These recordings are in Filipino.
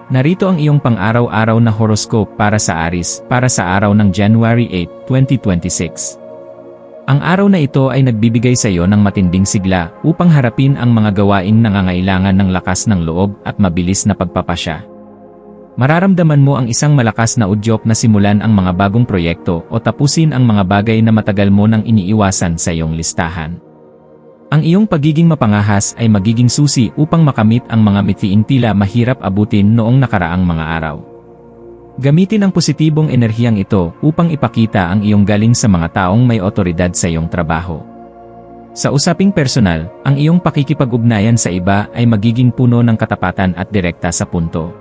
Narito ang iyong pang-araw-araw na horoscope para sa Aries, para sa araw ng January 8, 2026. Ang araw na ito ay nagbibigay sa iyo ng matinding sigla upang harapin ang mga gawaing nangangailangan ng lakas ng loob at mabilis na pagpapasya. Mararamdaman mo ang isang malakas na udyok na simulan ang mga bagong proyekto o tapusin ang mga bagay na matagal mo nang iniiwasan sa iyong listahan. Ang iyong pagiging mapangahas ay magiging susi upang makamit ang mga mithiing tila mahirap abutin noong nakaraang mga araw. Gamitin ang positibong enerhiyang ito upang ipakita ang iyong galing sa mga taong may otoridad sa iyong trabaho. Sa usaping personal, ang iyong pakikipag-ugnayan sa iba ay magiging puno ng katapatan at direkta sa punto.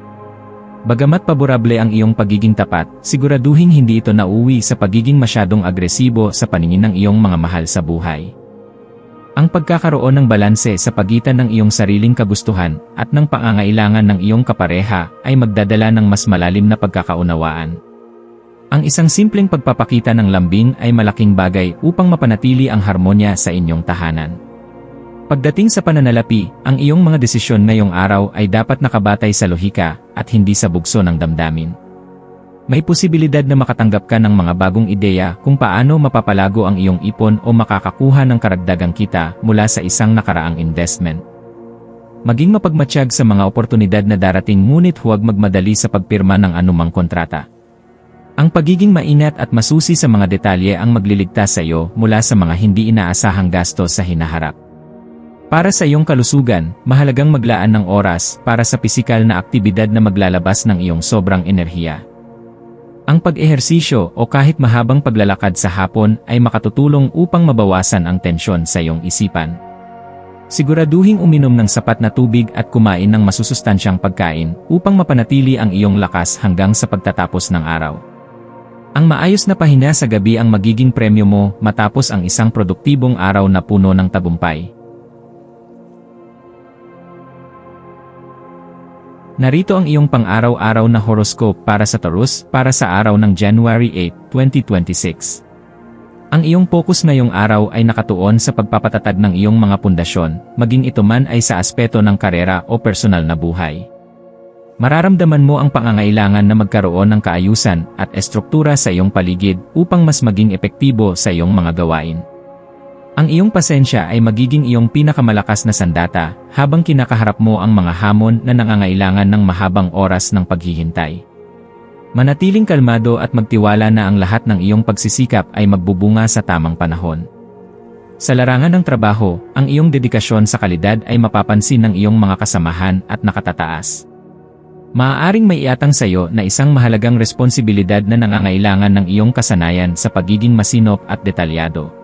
Bagamat paborable ang iyong pagiging tapat, siguraduhin hindi ito nauwi sa pagiging masyadong agresibo sa paningin ng iyong mga mahal sa buhay. Ang pagkakaroon ng balanse sa pagitan ng iyong sariling kagustuhan at ng pangangailangan ng iyong kapareha ay magdadala ng mas malalim na pagkakaunawaan. Ang isang simpleng pagpapakita ng lambing ay malaking bagay upang mapanatili ang harmonya sa inyong tahanan. Pagdating sa pananalapi, ang iyong mga desisyon ngayong araw ay dapat nakabatay sa lohika at hindi sa bugso ng damdamin. May posibilidad na makatanggap ka ng mga bagong ideya kung paano mapapalago ang iyong ipon o makakakuha ng karagdagang kita mula sa isang nakaraang investment. Maging mapagmatsyag sa mga oportunidad na darating ngunit huwag magmadali sa pagpirma ng anumang kontrata. Ang pagiging maingat at masusi sa mga detalye ang magliligtas sa iyo mula sa mga hindi inaasahang gastos sa hinaharap. Para sa iyong kalusugan, mahalagang maglaan ng oras para sa pisikal na aktibidad na maglalabas ng iyong sobrang enerhiya. Ang pag-ehersisyo o kahit mahabang paglalakad sa hapon ay makatutulong upang mabawasan ang tensyon sa iyong isipan. Siguraduhing uminom ng sapat na tubig at kumain ng masusustansyang pagkain upang mapanatili ang iyong lakas hanggang sa pagtatapos ng araw. Ang maayos na pahinga sa gabi ang magiging premyo mo matapos ang isang produktibong araw na puno ng tagumpay. Narito ang iyong pang-araw-araw na horoscope para sa Taurus, para sa araw ng January 8, 2026. Ang iyong focus ngayong araw ay nakatuon sa pagpapatatag ng iyong mga pundasyon, maging ito man ay sa aspeto ng karera o personal na buhay. Mararamdaman mo ang pangangailangan na magkaroon ng kaayusan at estruktura sa iyong paligid upang mas maging epektibo sa iyong mga gawain. Ang iyong pasensya ay magiging iyong pinakamalakas na sandata habang kinakaharap mo ang mga hamon na nangangailangan ng mahabang oras ng paghihintay. Manatiling kalmado at magtiwala na ang lahat ng iyong pagsisikap ay magbubunga sa tamang panahon. Sa larangan ng trabaho, ang iyong dedikasyon sa kalidad ay mapapansin ng iyong mga kasamahan at nakatataas. Maaaring may iatang sa iyo na isang mahalagang responsibilidad na nangangailangan ng iyong kasanayan sa pagiging masinop at detalyado.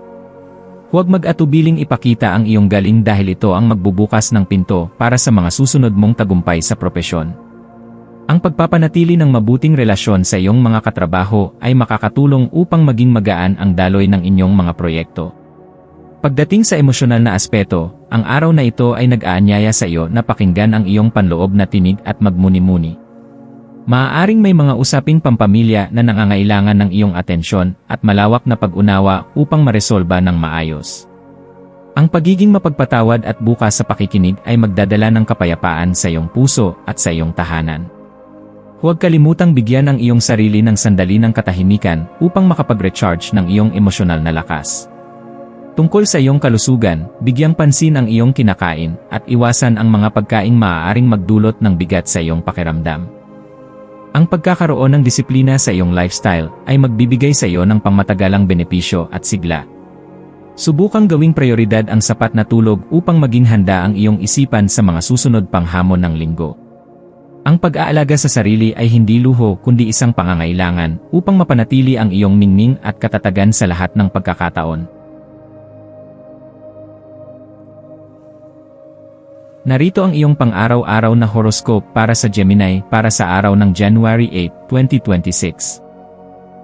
Huwag mag-atubiling ipakita ang iyong galing dahil ito ang magbubukas ng pinto para sa mga susunod mong tagumpay sa propesyon. Ang pagpapanatili ng mabuting relasyon sa iyong mga katrabaho ay makakatulong upang maging magaan ang daloy ng inyong mga proyekto. Pagdating sa emosyonal na aspeto, ang araw na ito ay nag-aanyaya sa iyo na pakinggan ang iyong panloob na tinig at magmuni-muni. Maaaring may mga usaping pampamilya na nangangailangan ng iyong atensyon at malawak na pag-unawa upang maresolba ng maayos. Ang pagiging mapagpatawad at bukas sa pakikinig ay magdadala ng kapayapaan sa iyong puso at sa iyong tahanan. Huwag kalimutang bigyan ang iyong sarili ng sandali ng katahimikan upang makapag-recharge ng iyong emosyonal na lakas. Tungkol sa iyong kalusugan, bigyang pansin ang iyong kinakain at iwasan ang mga pagkaing maaaring magdulot ng bigat sa iyong pakiramdam. Ang pagkakaroon ng disiplina sa iyong lifestyle ay magbibigay sa iyo ng pangmatagalang benepisyo at sigla. Subukang gawing prioridad ang sapat na tulog upang maging handa ang iyong isipan sa mga susunod pang hamon ng linggo. Ang pag-aalaga sa sarili ay hindi luho kundi isang pangangailangan upang mapanatili ang iyong ningning at katatagan sa lahat ng pagkakataon. Narito ang iyong pang-araw-araw na horoscope para sa Gemini para sa araw ng January 8, 2026.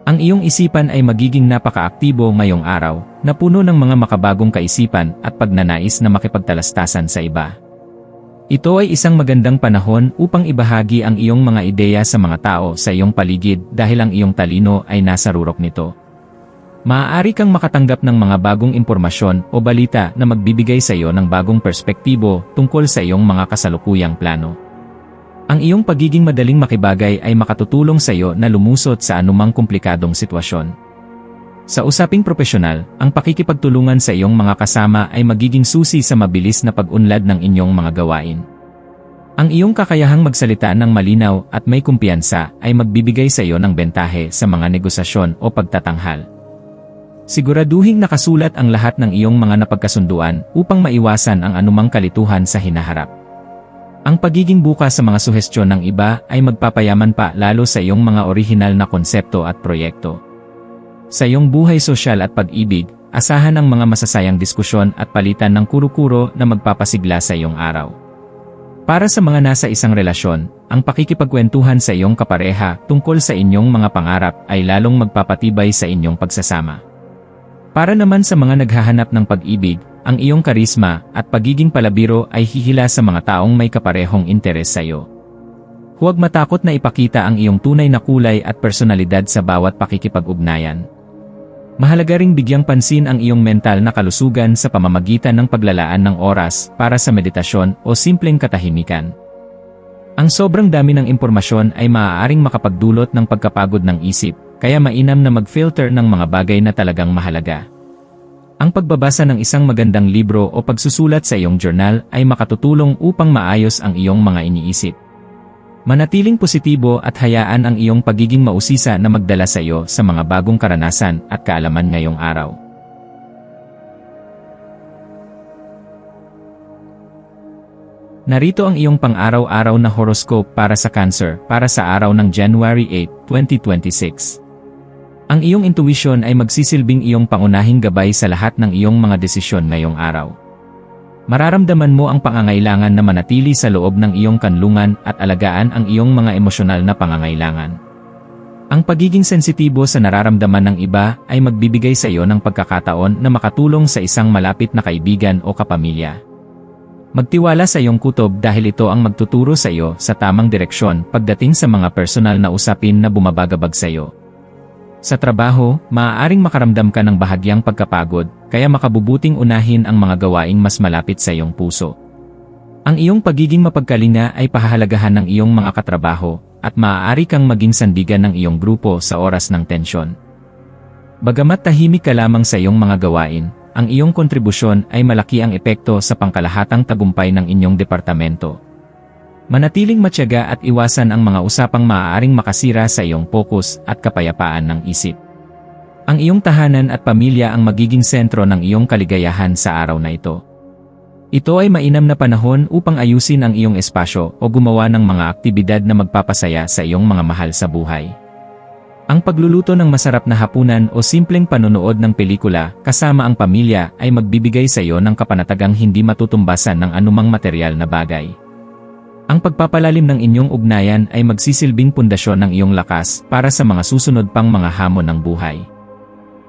Ang iyong isipan ay magiging napaka-aktibo ngayong araw, na puno ng mga makabagong kaisipan at pagnanais na makipagtalastasan sa iba. Ito ay isang magandang panahon upang ibahagi ang iyong mga ideya sa mga tao sa iyong paligid dahil ang iyong talino ay nasa rurok nito. Maaari kang makatanggap ng mga bagong impormasyon o balita na magbibigay sa iyo ng bagong perspektibo tungkol sa iyong mga kasalukuyang plano. Ang iyong pagiging madaling makibagay ay makatutulong sa iyo na lumusot sa anumang komplikadong sitwasyon. Sa usaping propesyonal, ang pakikipagtulungan sa iyong mga kasama ay magiging susi sa mabilis na pag-unlad ng inyong mga gawain. Ang iyong kakayahang magsalita ng malinaw at may kumpiyansa ay magbibigay sa iyo ng bentahe sa mga negosasyon o pagtatanghal. Siguraduhing nakasulat ang lahat ng iyong mga napagkasunduan upang maiwasan ang anumang kalituhan sa hinaharap. Ang pagiging bukas sa mga suhestyon ng iba ay magpapayaman pa lalo sa iyong mga orihinal na konsepto at proyekto. Sa iyong buhay sosyal at pag-ibig, asahan ang mga masasayang diskusyon at palitan ng kuro-kuro na magpapasigla sa iyong araw. Para sa mga nasa isang relasyon, ang pakikipagkwentuhan sa iyong kapareha tungkol sa inyong mga pangarap ay lalong magpapatibay sa inyong pagsasama. Para naman sa mga naghahanap ng pag-ibig, ang iyong karisma at pagiging palabiro ay hihila sa mga taong may kaparehong interes sa iyo. Huwag matakot na ipakita ang iyong tunay na kulay at personalidad sa bawat pakikipag-ugnayan. Mahalaga ring bigyang pansin ang iyong mental na kalusugan sa pamamagitan ng paglalaan ng oras para sa meditasyon o simpleng katahimikan. Ang sobrang dami ng impormasyon ay maaaring makapagdulot ng pagkapagod ng isip, kaya mainam na mag-filter ng mga bagay na talagang mahalaga. Ang pagbabasa ng isang magandang libro o pagsusulat sa iyong journal ay makatutulong upang maayos ang iyong mga iniisip. Manatiling positibo at hayaan ang iyong pagiging mausisa na magdala sa iyo sa mga bagong karanasan at kaalaman ngayong araw. Narito ang iyong pang-araw-araw na horoscope para sa Cancer para sa araw ng January 8, 2026. Ang iyong intuition ay magsisilbing iyong pangunahing gabay sa lahat ng iyong mga desisyon ngayong araw. Mararamdaman mo ang pangangailangan na manatili sa loob ng iyong kanlungan at alagaan ang iyong mga emosyonal na pangangailangan. Ang pagiging sensitibo sa nararamdaman ng iba ay magbibigay sa iyo ng pagkakataon na makatulong sa isang malapit na kaibigan o kapamilya. Magtiwala sa iyong kutob dahil ito ang magtuturo sa iyo sa tamang direksyon pagdating sa mga personal na usapin na bumabagabag sa iyo. Sa trabaho, maaaring makaramdam ka ng bahagyang pagkapagod, kaya makabubuting unahin ang mga gawaing mas malapit sa iyong puso. Ang iyong pagiging mapagkalinga ay pahahalagahan ng iyong mga katrabaho, at maaari kang maging sandigan ng iyong grupo sa oras ng tensyon. Bagamat tahimik ka lamang sa iyong mga gawain, ang iyong kontribusyon ay malaki ang epekto sa pangkalahatang tagumpay ng inyong departamento. Manatiling matyaga at iwasan ang mga usapang maaaring makasira sa iyong focus at kapayapaan ng isip. Ang iyong tahanan at pamilya ang magiging sentro ng iyong kaligayahan sa araw na ito. Ito ay mainam na panahon upang ayusin ang iyong espasyo o gumawa ng mga aktibidad na magpapasaya sa iyong mga mahal sa buhay. Ang pagluluto ng masarap na hapunan o simpleng panonood ng pelikula kasama ang pamilya ay magbibigay sa iyo ng kapanatagang hindi matutumbasan ng anumang material na bagay. Ang pagpapalalim ng inyong ugnayan ay magsisilbing pundasyon ng iyong lakas para sa mga susunod pang mga hamon ng buhay.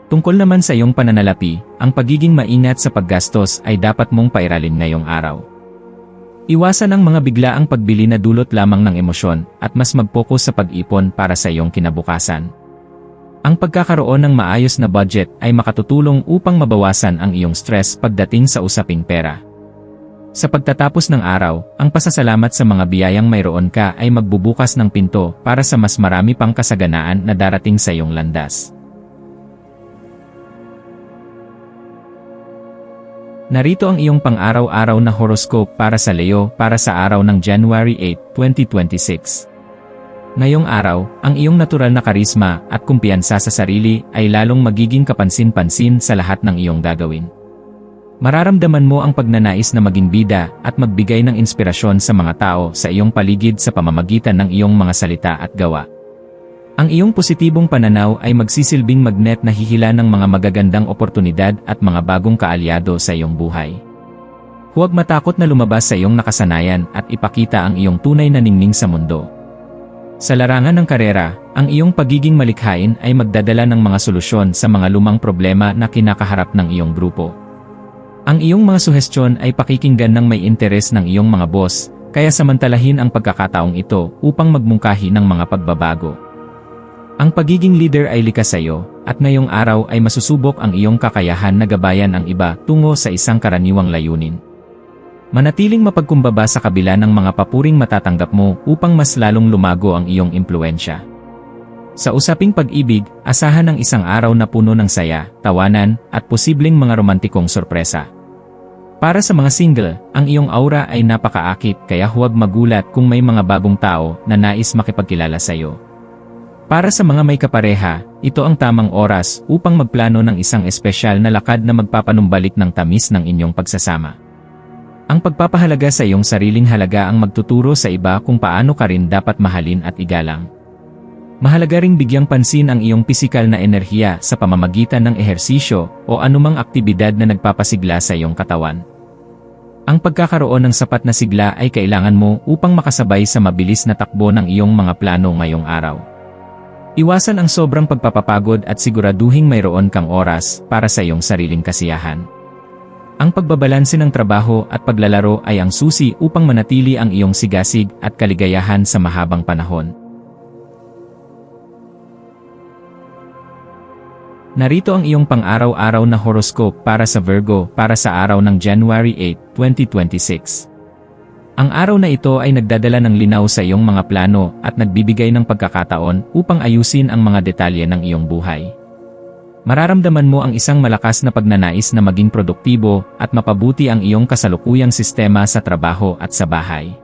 Tungkol naman sa iyong pananalapi, ang pagiging maingat sa paggastos ay dapat mong pairalin ngayong araw. Iwasan ang mga biglaang pagbili na dulot lamang ng emosyon at mas mag-focus sa pag-ipon para sa iyong kinabukasan. Ang pagkakaroon ng maayos na budget ay makatutulong upang mabawasan ang iyong stress pagdating sa usaping pera. Sa pagtatapos ng araw, ang pasasalamat sa mga biyayang mayroon ka ay magbubukas ng pinto para sa mas marami pang kasaganaan na darating sa iyong landas. Narito ang iyong pang-araw-araw na horoscope para sa Leo para sa araw ng January 8, 2026. Ngayong araw, ang iyong natural na karisma at kumpiyansa sa sarili ay lalong magiging kapansin-pansin sa lahat ng iyong gagawin. Mararamdaman mo ang pagnanais na maging bida at magbigay ng inspirasyon sa mga tao sa iyong paligid sa pamamagitan ng iyong mga salita at gawa. Ang iyong positibong pananaw ay magsisilbing magnet na hihila ng mga magagandang oportunidad at mga bagong kaalyado sa iyong buhay. Huwag matakot na lumabas sa iyong nakasanayan at ipakita ang iyong tunay na ningning sa mundo. Sa larangan ng karera, ang iyong pagiging malikhain ay magdadala ng mga solusyon sa mga lumang problema na kinakaharap ng iyong grupo. Ang iyong mga suhestyon ay pakikinggan ng may interes ng iyong mga boss, kaya samantalahin ang pagkakataong ito upang magmungkahi ng mga pagbabago. Ang pagiging leader ay likas sa iyo, at ngayong araw ay masusubok ang iyong kakayahan na gabayan ang iba tungo sa isang karaniwang layunin. Manatiling mapagkumbaba sa kabila ng mga papuring matatanggap mo upang mas lalong lumago ang iyong impluensya. Sa usaping pag-ibig, asahan ang isang araw na puno ng saya, tawanan, at posibleng mga romantikong sorpresa. Para sa mga single, ang iyong aura ay napakaakit kaya huwag magulat kung may mga bagong tao na nais makipagkilala sa iyo. Para sa mga may kapareha, ito ang tamang oras upang magplano ng isang espesyal na lakad na magpapanumbalik ng tamis ng inyong pagsasama. Ang pagpapahalaga sa iyong sariling halaga ang magtuturo sa iba kung paano ka rin dapat mahalin at igalang. Mahalaga ring bigyang pansin ang iyong pisikal na enerhiya sa pamamagitan ng ehersisyo o anumang aktibidad na nagpapasigla sa iyong katawan. Ang pagkakaroon ng sapat na sigla ay kailangan mo upang makasabay sa mabilis na takbo ng iyong mga plano ngayong araw. Iwasan ang sobrang pagpapapagod at siguraduhing mayroon kang oras para sa iyong sariling kasiyahan. Ang pagbabalanse ng trabaho at paglalaro ay ang susi upang manatili ang iyong sigasig at kaligayahan sa mahabang panahon. Narito ang iyong pang-araw-araw na horoscope para sa Virgo para sa araw ng January 8, 2026. Ang araw na ito ay nagdadala ng linaw sa iyong mga plano at nagbibigay ng pagkakataon upang ayusin ang mga detalye ng iyong buhay. Mararamdaman mo ang isang malakas na pagnanais na maging produktibo at mapabuti ang iyong kasalukuyang sistema sa trabaho at sa bahay.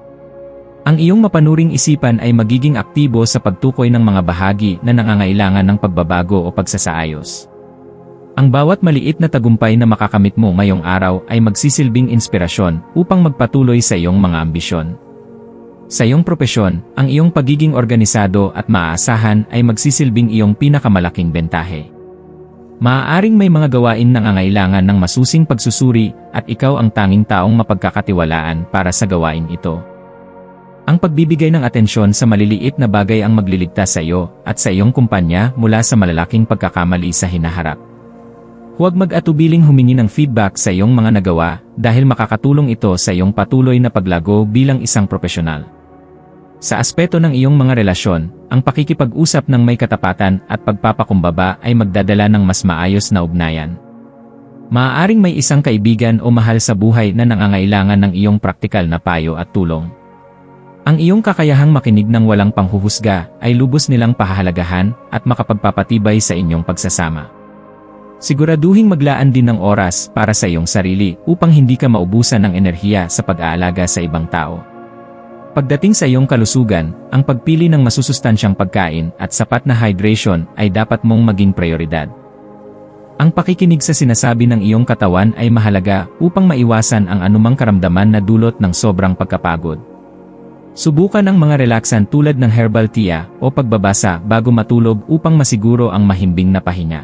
Ang iyong mapanuring isipan ay magiging aktibo sa pagtukoy ng mga bahagi na nangangailangan ng pagbabago o pagsasaayos. Ang bawat maliit na tagumpay na makakamit mo ngayong araw ay magsisilbing inspirasyon upang magpatuloy sa iyong mga ambisyon. Sa iyong propesyon, ang iyong pagiging organisado at maaasahan ay magsisilbing iyong pinakamalaking bentahe. Maaaring may mga gawain na nangangailangan ng masusing pagsusuri at ikaw ang tanging taong mapagkakatiwalaan para sa gawain ito. Ang pagbibigay ng atensyon sa maliliit na bagay ang magliligtas sa iyo at sa iyong kumpanya mula sa malalaking pagkakamali sa hinaharap. Huwag mag-atubiling humingi ng feedback sa iyong mga nagawa dahil makakatulong ito sa iyong patuloy na paglago bilang isang profesional. Sa aspeto ng iyong mga relasyon, ang pakikipag-usap ng may katapatan at pagpapakumbaba ay magdadala ng mas maayos na ugnayan. Maaaring may isang kaibigan o mahal sa buhay na nangangailangan ng iyong praktikal na payo at tulong. Ang iyong kakayahang makinig ng walang panghuhusga ay lubos nilang pahahalagahan at makapagpapatibay sa inyong pagsasama. Siguraduhing maglaan din ng oras para sa iyong sarili upang hindi ka maubusan ng enerhiya sa pag-aalaga sa ibang tao. Pagdating sa iyong kalusugan, ang pagpili ng masusustansyang pagkain at sapat na hydration ay dapat mong maging prioridad. Ang pakikinig sa sinasabi ng iyong katawan ay mahalaga upang maiwasan ang anumang karamdaman na dulot ng sobrang pagkapagod. Subukan ang mga relaxan tulad ng herbal tea o pagbabasa bago matulog upang masiguro ang mahimbing na pahinga.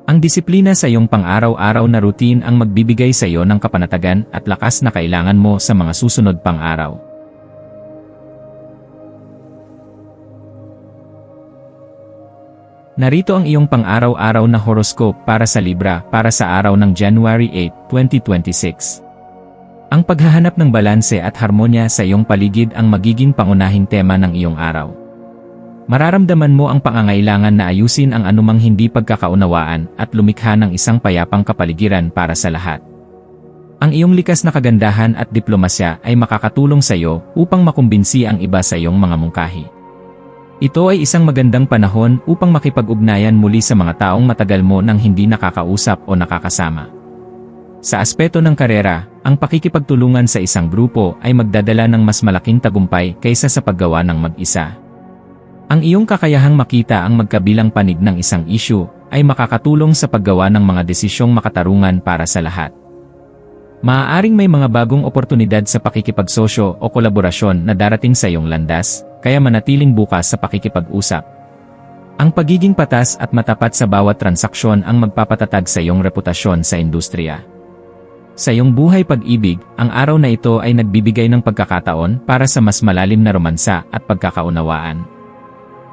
Ang disiplina sa iyong pang-araw-araw na routine ang magbibigay sa iyo ng kapanatagan at lakas na kailangan mo sa mga susunod pang araw. Narito ang iyong pang-araw-araw na horoscope para sa Libra para sa araw ng January 8, 2026. Ang paghahanap ng balanse at harmonya sa iyong paligid ang magiging pangunahing tema ng iyong araw. Mararamdaman mo ang pangangailangan na ayusin ang anumang hindi pagkakaunawaan at lumikha ng isang payapang kapaligiran para sa lahat. Ang iyong likas na kagandahan at diplomasya ay makakatulong sa iyo upang makumbinsi ang iba sa iyong mga mungkahi. Ito ay isang magandang panahon upang makipag-ugnayan muli sa mga taong matagal mo nang hindi nakakausap o nakakasama. Sa aspeto ng karera, ang pakikipagtulungan sa isang grupo ay magdadala ng mas malaking tagumpay kaysa sa paggawa ng mag-isa. Ang iyong kakayahang makita ang magkabilang panig ng isang issue ay makakatulong sa paggawa ng mga desisyong makatarungan para sa lahat. Maaaring may mga bagong oportunidad sa pakikipagsosyo o kolaborasyon na darating sa iyong landas, kaya manatiling bukas sa pakikipag-usap. Ang pagiging patas at matapat sa bawat transaksyon ang magpapatatag sa iyong reputasyon sa industriya. Sa iyong buhay pag-ibig, ang araw na ito ay nagbibigay ng pagkakataon para sa mas malalim na romansa at pagkakaunawaan.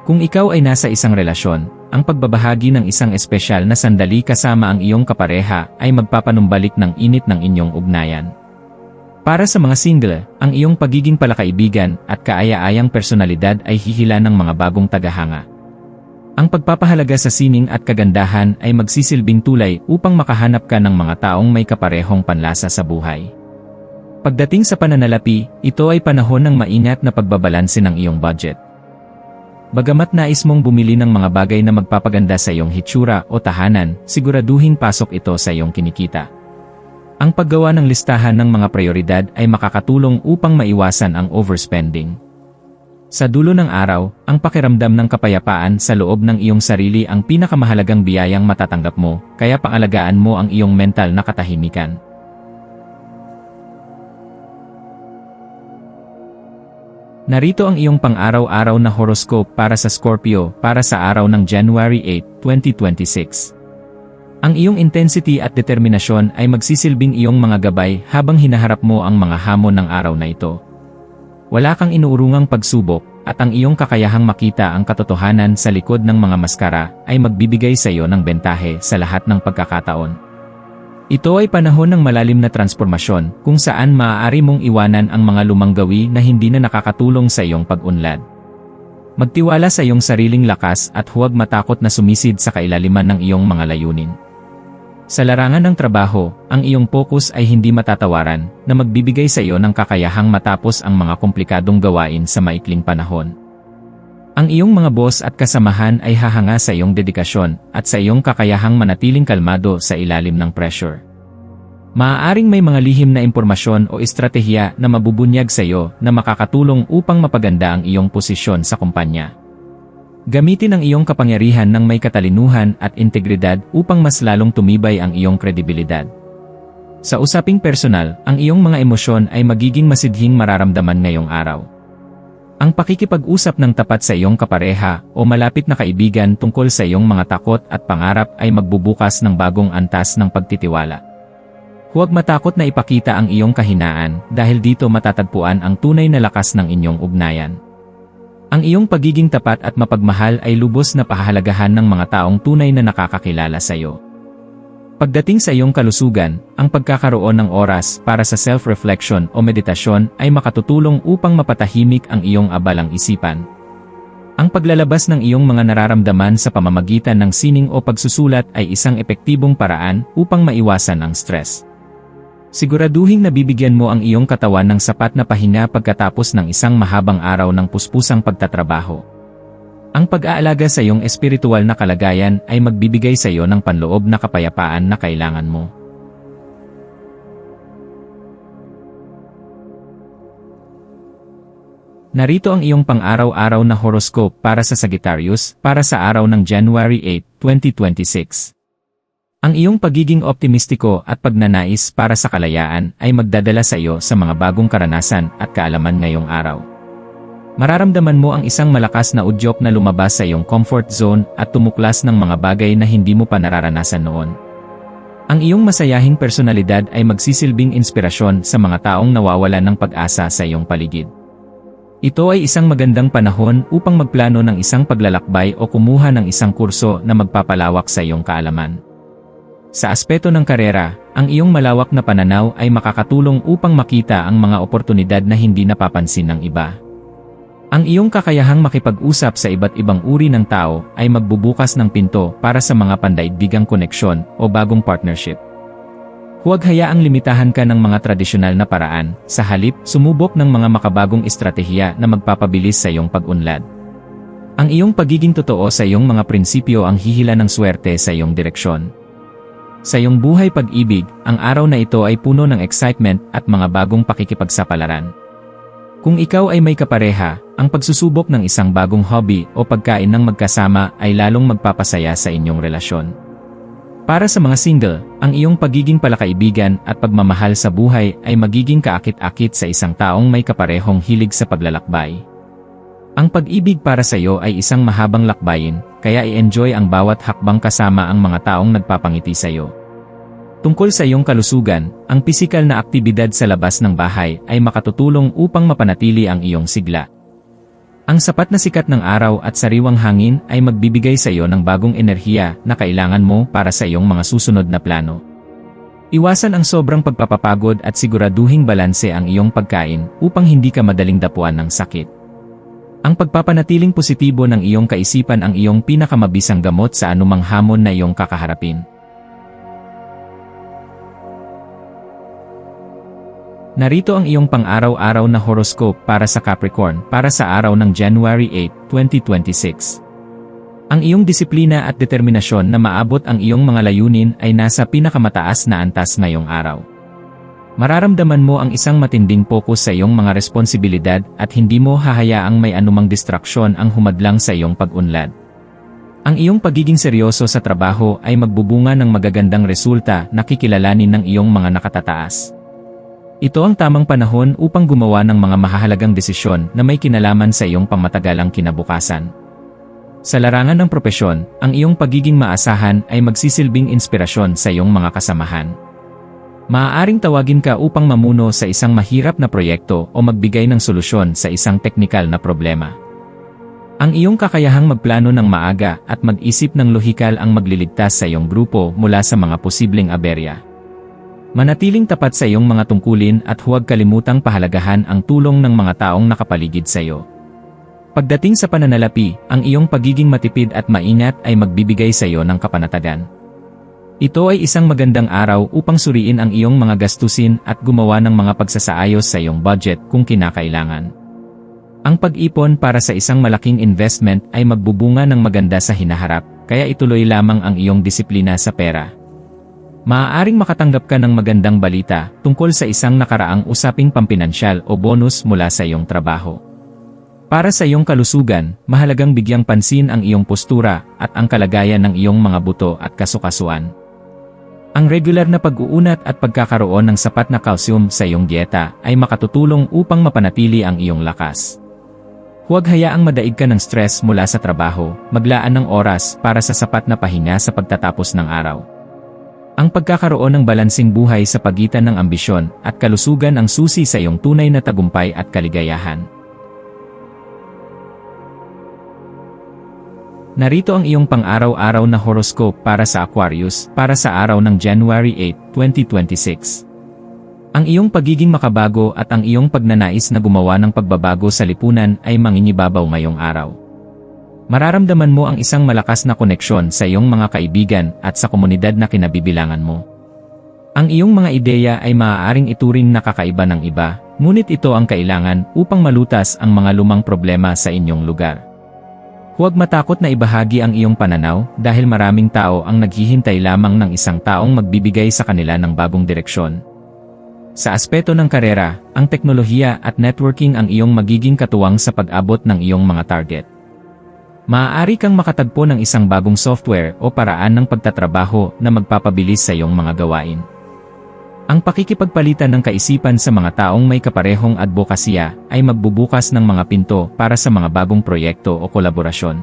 Kung ikaw ay nasa isang relasyon, ang pagbabahagi ng isang espesyal na sandali kasama ang iyong kapareha ay magpapanumbalik ng init ng inyong ugnayan. Para sa mga single, ang iyong pagiging palakaibigan at kaaya-ayang personalidad ay hihila ng mga bagong tagahanga. Ang pagpapahalaga sa sining at kagandahan ay magsisilbing tulay upang makahanap ka ng mga taong may kaparehong panlasa sa buhay. Pagdating sa pananalapi, ito ay panahon ng maingat na pagbabalanse ng iyong budget. Bagamat nais mong bumili ng mga bagay na magpapaganda sa iyong hitsura o tahanan, siguraduhin pasok ito sa iyong kinikita. Ang paggawa ng listahan ng mga prioridad ay makakatulong upang maiwasan ang overspending. Sa dulo ng araw, ang pakiramdam ng kapayapaan sa loob ng iyong sarili ang pinakamahalagang biyayang matatanggap mo, kaya pangalagaan mo ang iyong mental na katahimikan. Narito ang iyong pang-araw-araw na horoscope para sa Scorpio para sa araw ng January 8, 2026. Ang iyong intensity at determinasyon ay magsisilbing iyong mga gabay habang hinaharap mo ang mga hamon ng araw na ito. Wala kang inuurungang pagsubok, at ang iyong kakayahang makita ang katotohanan sa likod ng mga maskara ay magbibigay sa iyo ng bentahe sa lahat ng pagkakataon. Ito ay panahon ng malalim na transformasyon kung saan maaari mong iwanan ang mga lumang gawi na hindi na nakakatulong sa iyong pag-unlad. Magtiwala sa iyong sariling lakas at huwag matakot na sumisid sa kailaliman ng iyong mga layunin. Sa larangan ng trabaho, ang iyong focus ay hindi matatawaran na magbibigay sa iyo ng kakayahang matapos ang mga komplikadong gawain sa maikling panahon. Ang iyong mga boss at kasamahan ay hahanga sa iyong dedikasyon at sa iyong kakayahang manatiling kalmado sa ilalim ng pressure. Maaaring may mga lihim na impormasyon o estratehiya na mabubunyag sa iyo na makakatulong upang mapaganda ang iyong posisyon sa kumpanya. Gamitin ang iyong kapangyarihan ng may katalinuhan at integridad upang mas lalong tumibay ang iyong kredibilidad. Sa usaping personal, ang iyong mga emosyon ay magiging masidhing mararamdaman ngayong araw. Ang pakikipag-usap ng tapat sa iyong kapareha o malapit na kaibigan tungkol sa iyong mga takot at pangarap ay magbubukas ng bagong antas ng pagtitiwala. Huwag matakot na ipakita ang iyong kahinaan dahil dito matatagpuan ang tunay na lakas ng inyong ugnayan. Ang iyong pagiging tapat at mapagmahal ay lubos na pahahalagahan ng mga taong tunay na nakakakilala sa iyo. Pagdating sa iyong kalusugan, ang pagkakaroon ng oras para sa self-reflection o meditasyon ay makatutulong upang mapatahimik ang iyong abalang isipan. Ang paglalabas ng iyong mga nararamdaman sa pamamagitan ng sining o pagsusulat ay isang epektibong paraan upang maiwasan ang stress. Siguraduhin na bibigyan mo ang iyong katawan ng sapat na pahinga pagkatapos ng isang mahabang araw ng puspusang pagtatrabaho. Ang pag-aalaga sa iyong espiritual na kalagayan ay magbibigay sa iyo ng panloob na kapayapaan na kailangan mo. Narito ang iyong pang-araw-araw na horoscope para sa Sagittarius para sa araw ng January 8, 2026. Ang iyong pagiging optimistiko at pagnanais para sa kalayaan ay magdadala sa iyo sa mga bagong karanasan at kaalaman ngayong araw. Mararamdaman mo ang isang malakas na udyok na lumabas sa iyong comfort zone at tumuklas ng mga bagay na hindi mo pa nararanasan noon. Ang iyong masayahing personalidad ay magsisilbing inspirasyon sa mga taong nawawalan ng pag-asa sa iyong paligid. Ito ay isang magandang panahon upang magplano ng isang paglalakbay o kumuha ng isang kurso na magpapalawak sa iyong kaalaman. Sa aspeto ng karera, ang iyong malawak na pananaw ay makakatulong upang makita ang mga oportunidad na hindi napapansin ng iba. Ang iyong kakayahang makipag-usap sa iba't ibang uri ng tao ay magbubukas ng pinto para sa mga pandaigdigang koneksyon o bagong partnership. Huwag hayaang limitahan ka ng mga tradisyonal na paraan, sa halip, sumubok ng mga makabagong estratehiya na magpapabilis sa iyong pag-unlad. Ang iyong pagiging totoo sa iyong mga prinsipyo ang hihila ng swerte sa iyong direksyon. Sa iyong buhay pag-ibig, ang araw na ito ay puno ng excitement at mga bagong pakikipagsapalaran. Kung ikaw ay may kapareha, ang pagsusubok ng isang bagong hobby o pagkain ng magkasama ay lalong magpapasaya sa inyong relasyon. Para sa mga single, ang iyong pagiging palakaibigan at pagmamahal sa buhay ay magiging kaakit-akit sa isang taong may kaparehong hilig sa paglalakbay. Ang pag-ibig para sa iyo ay isang mahabang lakbayin, kaya i-enjoy ang bawat hakbang kasama ang mga taong nagpapangiti sa iyo. Tungkol sa iyong kalusugan, ang pisikal na aktibidad sa labas ng bahay ay makatutulong upang mapanatili ang iyong sigla. Ang sapat na sikat ng araw at sariwang hangin ay magbibigay sa iyo ng bagong enerhiya na kailangan mo para sa iyong mga susunod na plano. Iwasan ang sobrang pagpapapagod at siguraduhing balanse ang iyong pagkain upang hindi ka madaling dapuan ng sakit. Ang pagpapanatiling positibo ng iyong kaisipan ang iyong pinakamabisang gamot sa anumang hamon na iyong kakaharapin. Narito ang iyong pang-araw-araw na horoscope para sa Capricorn para sa araw ng January 8, 2026. Ang iyong disiplina at determinasyon na maabot ang iyong mga layunin ay nasa pinakamataas na antas ngayong araw. Mararamdaman mo ang isang matinding focus sa iyong mga responsibilidad at hindi mo hahayaang may anumang distraksyon ang humadlang sa iyong pag-unlad. Ang iyong pagiging seryoso sa trabaho ay magbubunga ng magagandang resulta na kikilalanin ng iyong mga nakatataas. Ito ang tamang panahon upang gumawa ng mga mahahalagang desisyon na may kinalaman sa iyong pangmatagalang kinabukasan. Sa larangan ng propesyon, ang iyong pagiging maasahan ay magsisilbing inspirasyon sa iyong mga kasamahan. Maaaring tawagin ka upang mamuno sa isang mahirap na proyekto o magbigay ng solusyon sa isang teknikal na problema. Ang iyong kakayahang magplano ng maaga at mag-isip ng lohikal ang magliligtas sa iyong grupo mula sa mga posibleng aberya. Manatiling tapat sa iyong mga tungkulin at huwag kalimutang pahalagahan ang tulong ng mga taong nakapaligid sa iyo. Pagdating sa pananalapi, ang iyong pagiging matipid at maingat ay magbibigay sa iyo ng kapanatagan. Ito ay isang magandang araw upang suriin ang iyong mga gastusin at gumawa ng mga pagsasaayos sa iyong budget kung kinakailangan. Ang pag-ipon para sa isang malaking investment ay magbubunga ng maganda sa hinaharap, kaya ituloy lamang ang iyong disiplina sa pera. Maaaring makatanggap ka ng magandang balita tungkol sa isang nakaraang usaping pampinansyal o bonus mula sa iyong trabaho. Para sa iyong kalusugan, mahalagang bigyang pansin ang iyong postura at ang kalagayan ng iyong mga buto at kasukasuan. Ang regular na pag-uunat at pagkakaroon ng sapat na calcium sa iyong dieta ay makatutulong upang mapanatili ang iyong lakas. Huwag hayaang madaig ka ng stress mula sa trabaho, maglaan ng oras para sa sapat na pahinga sa pagtatapos ng araw. Ang pagkakaroon ng balansing buhay sa pagitan ng ambisyon at kalusugan ang susi sa iyong tunay na tagumpay at kaligayahan. Narito ang iyong pang-araw-araw na horoscope para sa Aquarius para sa araw ng January 8, 2026. Ang iyong pagiging makabago at ang iyong pagnanais na gumawa ng pagbabago sa lipunan ay manginibabaw ngayong araw. Mararamdaman mo ang isang malakas na koneksyon sa iyong mga kaibigan at sa komunidad na kinabibilangan mo. Ang iyong mga ideya ay maaaring ituring na kakaiba ng iba, ngunit ito ang kailangan upang malutas ang mga lumang problema sa inyong lugar. Huwag matakot na ibahagi ang iyong pananaw dahil maraming tao ang naghihintay lamang ng isang taong magbibigay sa kanila ng bagong direksyon. Sa aspeto ng karera, ang teknolohiya at networking ang iyong magiging katuwang sa pag-abot ng iyong mga target. Maaari kang makatagpo ng isang bagong software o paraan ng pagtatrabaho na magpapabilis sa iyong mga gawain. Ang pakikipagpalitan ng kaisipan sa mga taong may kaparehong advokasya ay magbubukas ng mga pinto para sa mga bagong proyekto o kolaborasyon.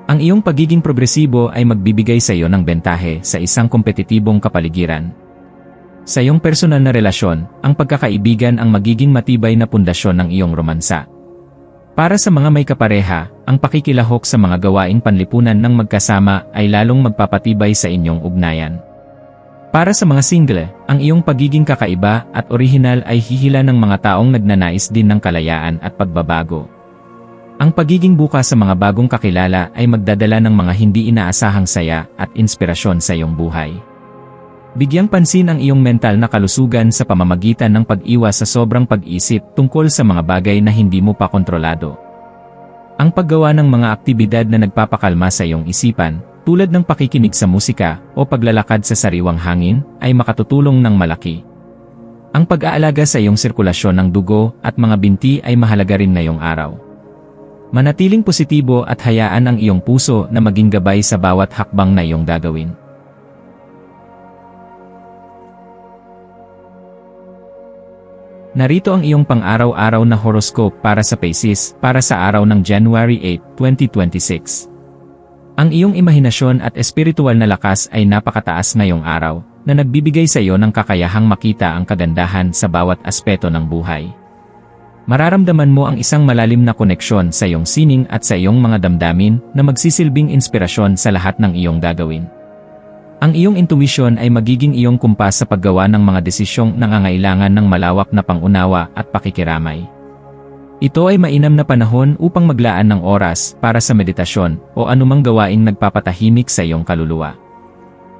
Ang iyong pagiging progresibo ay magbibigay sa iyo ng bentahe sa isang kompetitibong kapaligiran. Sa iyong personal na relasyon, ang pagkakaibigan ang magiging matibay na pundasyon ng iyong romansa. Para sa mga may kapareha, ang pakikilahok sa mga gawaing panlipunan ng magkasama ay lalong magpapatibay sa inyong ugnayan. Para sa mga single, ang iyong pagiging kakaiba at orihinal ay hihila ng mga taong nagnanais din ng kalayaan at pagbabago. Ang pagiging bukas sa mga bagong kakilala ay magdadala ng mga hindi inaasahang saya at inspirasyon sa iyong buhay. Bigyang pansin ang iyong mental na kalusugan sa pamamagitan ng pag-iwas sa sobrang pag-isip tungkol sa mga bagay na hindi mo pa kontrolado. Ang paggawa ng mga aktibidad na nagpapakalma sa iyong isipan, tulad ng pakikinig sa musika o paglalakad sa sariwang hangin, ay makatutulong ng malaki. Ang pag-aalaga sa iyong sirkulasyon ng dugo at mga binti ay mahalaga rin ngayong araw. Manatiling positibo at hayaan ang iyong puso na maging gabay sa bawat hakbang na iyong gagawin. Narito ang iyong pang-araw-araw na horoscope para sa Pisces para sa araw ng January 8, 2026. Ang iyong imahinasyon at espiritual na lakas ay napakataas ngayong araw, na nagbibigay sa iyo ng kakayahang makita ang kagandahan sa bawat aspeto ng buhay. Mararamdaman mo ang isang malalim na koneksyon sa iyong sining at sa iyong mga damdamin na magsisilbing inspirasyon sa lahat ng iyong gagawin. Ang iyong intuition ay magiging iyong kumpas sa paggawa ng mga desisyong nangangailangan ng malawak na pangunawa at pakikiramay. Ito ay mainam na panahon upang maglaan ng oras para sa meditasyon o anumang gawaing nagpapatahimik sa iyong kaluluwa.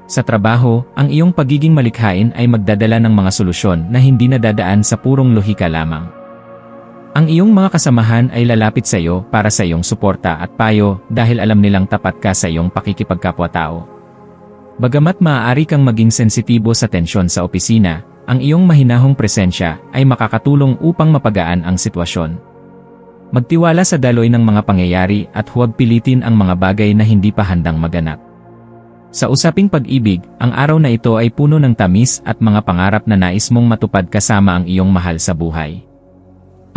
Sa trabaho, ang iyong pagiging malikhain ay magdadala ng mga solusyon na hindi nadadaan sa purong lohika lamang. Ang iyong mga kasamahan ay lalapit sa iyo para sa iyong suporta at payo dahil alam nilang tapat ka sa iyong pakikipagkapwa-tao. Bagamat maaari kang maging sensitibo sa tensyon sa opisina, ang iyong mahinahong presensya ay makakatulong upang mapagaan ang sitwasyon. Magtiwala sa daloy ng mga pangyayari at huwag pilitin ang mga bagay na hindi pa handang maganap. Sa usaping pag-ibig, ang araw na ito ay puno ng tamis at mga pangarap na nais mong matupad kasama ang iyong mahal sa buhay.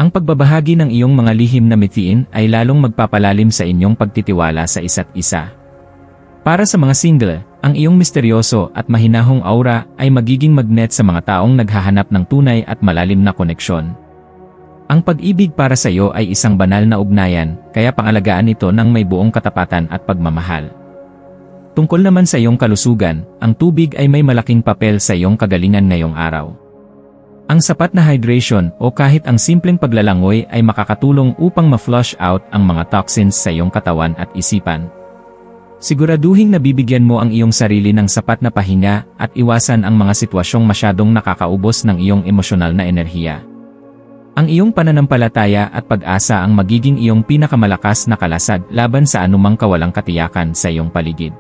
Ang pagbabahagi ng iyong mga lihim na mitiin ay lalong magpapalalim sa inyong pagtitiwala sa isa't isa. Para sa mga single, ang iyong misteryoso at mahinahong aura ay magiging magnet sa mga taong naghahanap ng tunay at malalim na koneksyon. Ang pag-ibig para sa iyo ay isang banal na ugnayan, kaya pangalagaan ito ng may buong katapatan at pagmamahal. Tungkol naman sa iyong kalusugan, ang tubig ay may malaking papel sa iyong kagalingan ngayong araw. Ang sapat na hydration o kahit ang simpleng paglalangoy ay makakatulong upang ma-flush out ang mga toxins sa iyong katawan at isipan. Siguraduhing nabibigyan mo ang iyong sarili ng sapat na pahinga at iwasan ang mga sitwasyong masyadong nakakaubos ng iyong emosyonal na enerhiya. Ang iyong pananampalataya at pag-asa ang magiging iyong pinakamalakas na kalasag laban sa anumang kawalang katiyakan sa iyong paligid.